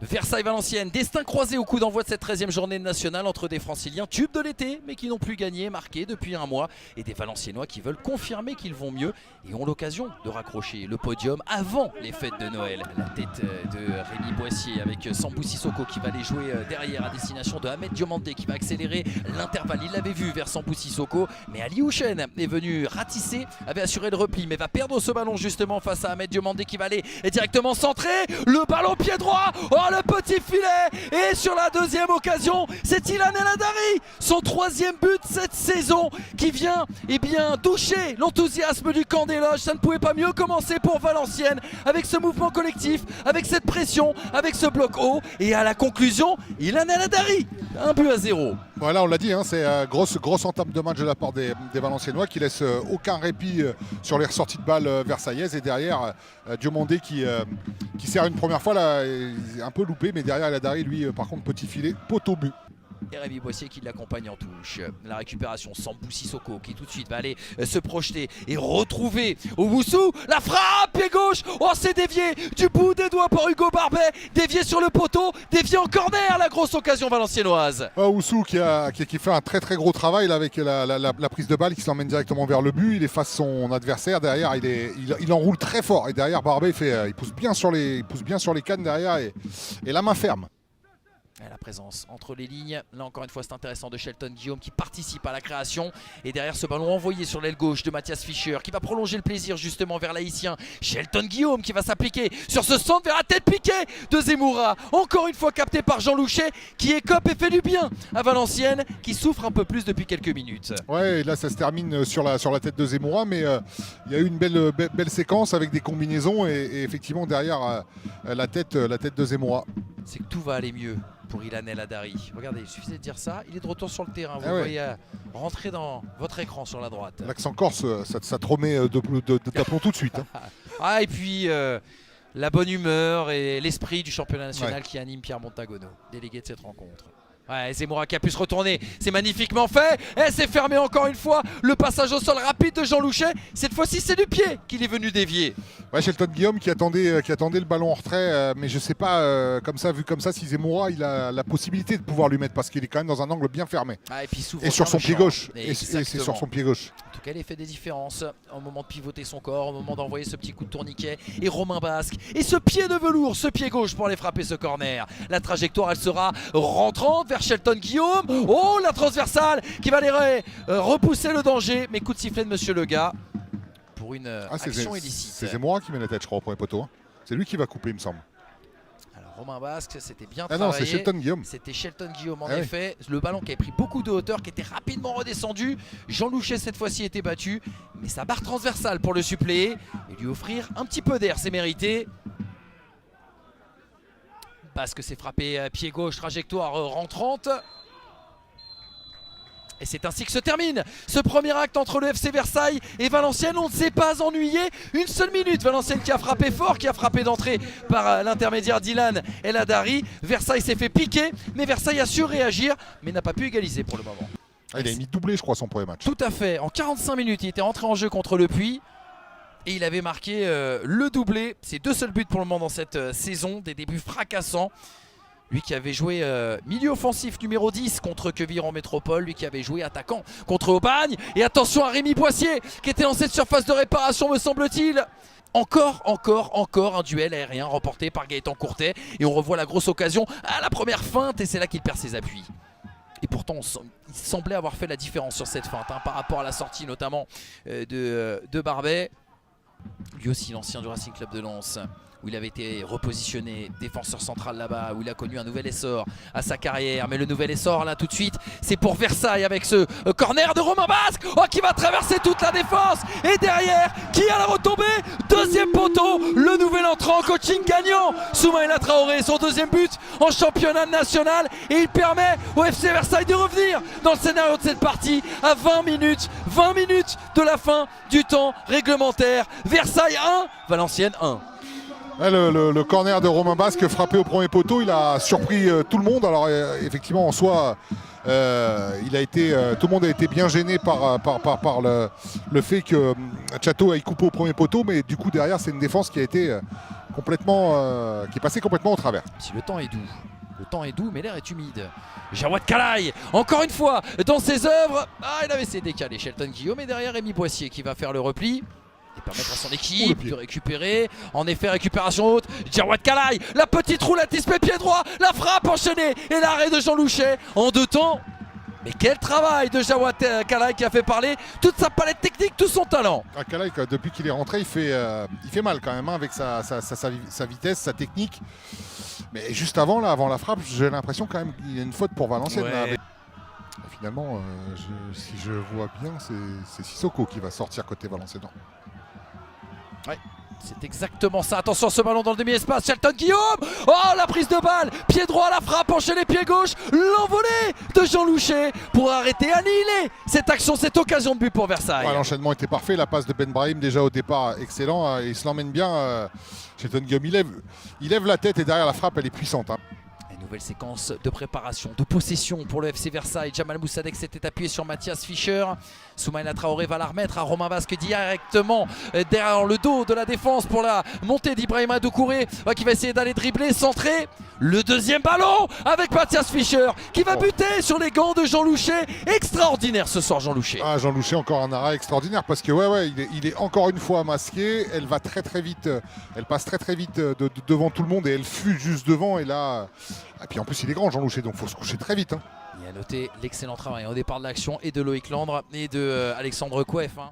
Versailles-Valenciennes, destin croisé au coup d'envoi de cette 13e journée nationale entre des Franciliens tubes de l'été mais qui n'ont plus gagné, marqué depuis un mois, et des Valenciennois qui veulent confirmer qu'ils vont mieux et ont l'occasion de raccrocher le podium avant les fêtes de Noël. La tête de Rémi Boissier avec Sambou Sissoko qui va les jouer derrière à destination de Ahmed Diomandé qui va accélérer l'intervalle. Il l'avait vu vers Sambou Sissoko, mais Ali Houchen est venu ratisser, avait assuré le repli mais va perdre ce ballon justement face à Ahmed Diomandé qui va aller directement centrer. Le ballon pied droit, oh le petit filet, et sur la deuxième occasion c'est Ilan El Hadary, son 3e but cette saison qui vient doucher l'enthousiasme du camp des loges. Ça ne pouvait pas mieux commencer pour Valenciennes avec ce mouvement collectif, avec cette pression, avec ce bloc haut, et à la conclusion Ilan El Hadary, 1-0. Voilà, on l'a dit, hein, c'est grosse entame de match de la part des Valenciennois qui laisse aucun répit sur les ressorties de balles versaillaises, et derrière Diomandé qui sert une première fois là, un peu loupé, mais derrière El Hadary, lui par contre petit filet, poteau but. Et Rémi Boissier qui l'accompagne en touche. La récupération, Sambou Sissoko qui tout de suite va aller se projeter et retrouver Owusu. La frappe, pied gauche, oh c'est dévié du bout des doigts par Hugo Barbet, dévié sur le poteau, dévié en corner, la grosse occasion valenciennoise. Owusu qui fait un très gros travail là, avec la prise de balle qui s'emmène directement vers le but. Il efface son adversaire, derrière il enroule très fort, et derrière Barbet il pousse bien sur les cannes derrière, et la main ferme. Et la présence entre les lignes, là encore une fois c'est intéressant, de Shelton Guillaume qui participe à la création, et derrière ce ballon envoyé sur l'aile gauche de Mathias Fischer qui va prolonger le plaisir justement vers l'Haïtien. Shelton Guillaume qui va s'appliquer sur ce centre vers la tête piquée de Zemmoura, encore une fois capté par Jean Louchet qui écope et fait du bien à Valenciennes qui souffre un peu plus depuis quelques minutes. Ouais, et là ça se termine sur la tête de Zemmoura, mais il y a eu une belle séquence avec des combinaisons, et effectivement derrière la tête de Zemmoura. C'est que tout va aller mieux pour Ilan El Hadary. Regardez, il suffisait de dire ça, il est de retour sur le terrain. Vous voyez rentrer dans votre écran sur la droite. L'accent corse, ça te remet de d'aplomb tout de suite. Hein. Ah, et puis la bonne humeur et l'esprit du championnat national qui anime Pierre Montagono, délégué de cette rencontre. Ouais, Zemmoura qui a pu se retourner, c'est magnifiquement fait, et c'est fermé encore une fois. Le passage au sol rapide de Jean Louchet, cette fois-ci c'est du pied qu'il est venu dévier. Ouais, Shelton Guillaume qui attendait le ballon en retrait, mais je sais pas, vu comme ça, si Zemmoura il a la possibilité de pouvoir lui mettre, parce qu'il est quand même dans un angle bien fermé. Ah, et puis et sur son pied gauche, et c'est sur son pied gauche. En tout cas, il fait des différences au moment de pivoter son corps, au moment d'envoyer ce petit coup de tourniquet. Et Romain Basque, et ce pied de velours, ce pied gauche pour aller frapper ce corner. La trajectoire, elle sera rentrante vers Shelton Guillaume. Oh, la transversale qui va aller repousser le danger. Mais coup de sifflet de Monsieur Lega pour une action illicite. C'est Zemmoura qui met la tête, je crois, au premier poteau. Hein. C'est lui qui va couper, il me semble. Romain Basque, c'était bien travaillé. Non, c'est Shelton Guillaume. C'était Shelton Guillaume en effet. Le ballon qui avait pris beaucoup de hauteur, qui était rapidement redescendu. Jean Louchet cette fois-ci était battu, mais sa barre transversale pour le suppléer et lui offrir un petit peu d'air, c'est mérité. Basque s'est frappé pied gauche, trajectoire rentrante. Et c'est ainsi que se termine ce premier acte entre le FC Versailles et Valenciennes. On ne s'est pas ennuyé une seule minute. Valenciennes qui a frappé fort, qui a frappé d'entrée par l'intermédiaire d'Ilan El Hadary. Versailles s'est fait piquer, mais Versailles a su réagir, mais n'a pas pu égaliser pour le moment. Ah, il a mis doublé, je crois, son premier match. Tout à fait. En 45 minutes, il était rentré en jeu contre Le Puy. Et il avait marqué le doublé. C'est 2 seuls buts pour le moment dans cette saison. Des débuts fracassants. Lui qui avait joué milieu offensif numéro 10 contre Queville en métropole. Lui qui avait joué attaquant contre Aubagne. Et attention à Rémi Boissier qui était dans cette surface de réparation, me semble-t-il. Encore un duel aérien remporté par Gaëtan Courtet. Et on revoit la grosse occasion à la première feinte. Et c'est là qu'il perd ses appuis. Et pourtant il semblait avoir fait la différence sur cette feinte par rapport à la sortie notamment de Barbet. Lui aussi l'ancien du Racing Club de Lens, où il avait été repositionné défenseur central là-bas, où il a connu un nouvel essor à sa carrière. Mais le nouvel essor là tout de suite, c'est pour Versailles avec ce corner de Romain Basque, qui va traverser toute la défense. Et derrière, qui a la retombée, deuxième poteau, le nouvel entrant, coaching gagnant, Soumaïla Traoré, son 2e but en championnat national. Et il permet au FC Versailles de revenir dans le scénario de cette partie à 20 minutes de la fin du temps réglementaire. Versailles 1, Valenciennes 1. Le corner de Romain Basque frappé au premier poteau, il a surpris tout le monde. Alors effectivement en soi, tout le monde a été bien gêné par le fait que Chateau aille couper au premier poteau, mais du coup derrière c'est une défense qui a été complètement, qui est passé complètement au travers. Si le temps est doux. Le temps est doux, mais l'air est humide. Jawad Kalaï, encore une fois, dans ses œuvres. Ah, il avait essayé de décaler Shelton Guillaume. Et derrière, Rémi Boissier qui va faire le repli. Et permettre à son équipe de récupérer. En effet, récupération haute. Jawad Kalaï, la petite roulette, il se met pied droit. La frappe enchaînée. Et l'arrêt de Jean Louchet en 2 temps. Mais quel travail de Jawad Kalaï qui a fait parler toute sa palette technique, tout son talent. Kalaï, depuis qu'il est rentré, il fait mal quand même, hein, avec sa vitesse, sa technique. Mais juste avant la frappe, j'ai l'impression quand même qu'il y a une faute pour Valenciennes. Ouais. Finalement, si je vois bien, c'est Sissoko qui va sortir côté Valenciennes. Ouais. C'est exactement ça. Attention, ce ballon dans le demi-espace. Shelton Guillaume. Oh, la prise de balle. Pied droit, la frappe, enchaîné pied gauche. L'envolée de Jean Louchet pour arrêter, annihiler cette action, cette occasion de but pour Versailles. Ouais, l'enchaînement était parfait. La passe de Ben Brahim déjà au départ, excellent. Il se l'emmène bien. Shelton Guillaume, il lève la tête et derrière la frappe, elle est puissante. Hein. Nouvelle séquence de préparation, de possession pour le FC Versailles. Jamal Moussadek s'était appuyé sur Mathias Fischer. Soumaïla Traoré va la remettre à Romain Basque directement derrière le dos de la défense pour la montée d'Ibrahima Doucouré qui va essayer d'aller dribbler, centrer. Le deuxième ballon avec Mathias Fischer qui va buter sur les gants de Jean Louchet. Extraordinaire ce soir Jean Louchet. Ah, Jean Louchet, encore un arrêt extraordinaire parce que il est encore une fois masqué. Elle va très vite, elle passe très vite devant tout le monde et elle fuse juste devant. Et là, et puis en plus il est grand Jean Louchet, donc il faut se coucher très vite. Hein. Il a noté l'excellent travail au départ de l'action et de Loïc Landre et de Alexandre Kouef. Hein.